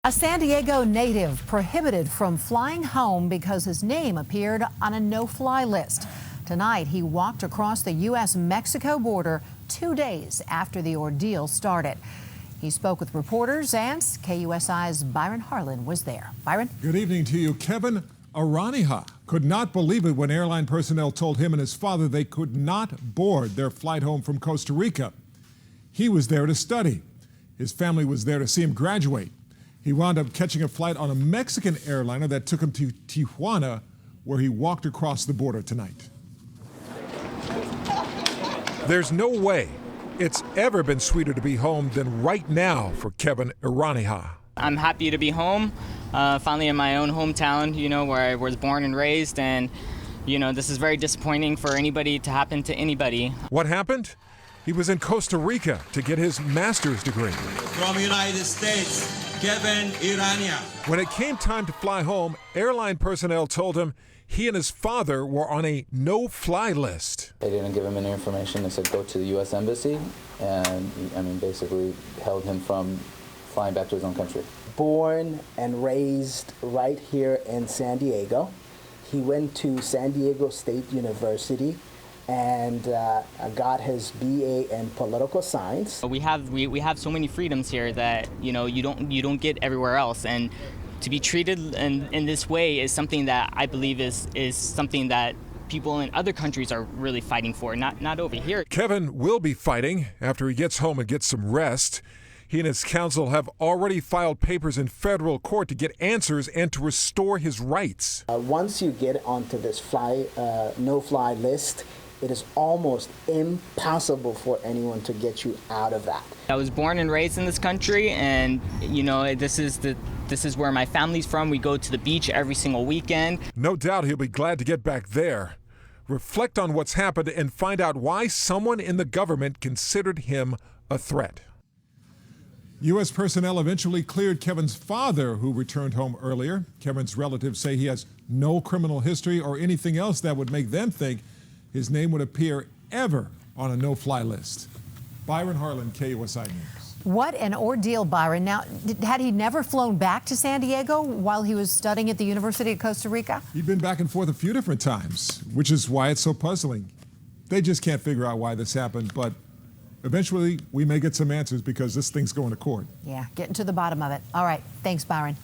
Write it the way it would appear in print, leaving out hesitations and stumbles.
A San Diego native prohibited from flying home because his name appeared on a no-fly list. Tonight, he walked across the U.S.-Mexico border 2 days after the ordeal started. He spoke with reporters, and KUSI's Byron Harlan was there. Byron? Good evening to you. Kevin Iraniha could not believe it when airline personnel told him and his father they could not board their flight home from Costa Rica. He was there to study. His family was there to see him graduate. He wound up catching a flight on a Mexican airliner that took him to Tijuana, where he walked across the border tonight. There's no way it's ever been sweeter to be home than right now for Kevin Iraniha. I'm happy to be home, finally in my own hometown, where I was born and raised, and, this is very disappointing for anybody to happen to anybody. What happened? He was in Costa Rica to get his master's degree. From the United States, Kevin Iraniha. When it came time to fly home, airline personnel told him he and his father were on a no-fly list. They didn't give him any information. They said go to the U.S. Embassy, and basically held him from flying back to his own country. Born and raised right here in San Diego. He went to San Diego State University and got his BA in political science. We have so many freedoms here that you don't get everywhere else, and to be treated in this way is something that I believe is something that people in other countries are really fighting for, not over here. Kevin will be fighting after he gets home and gets some rest. He and his counsel have already filed papers in federal court to get answers and to restore his rights. Once you get onto this no-fly list, it is almost impossible for anyone to get you out of that. I was born and raised in this country, and this is where my family's from. We go to the beach every single weekend. No doubt he'll be glad to get back there, reflect on what's happened, and find out why someone in the government considered him a threat. U.S. personnel eventually cleared Kevin's father, who returned home earlier. Kevin's relatives say he has no criminal history or anything else that would make them think his name would appear ever on a no-fly list. Byron Harlan, KUSI News. What an ordeal, Byron. Now, had he never flown back to San Diego while he was studying at the University of Costa Rica? He'd been back and forth a few different times, which is why it's so puzzling. They just can't figure out why this happened, but eventually we may get some answers because this thing's going to court. Yeah, getting to the bottom of it. All right. Thanks, Byron.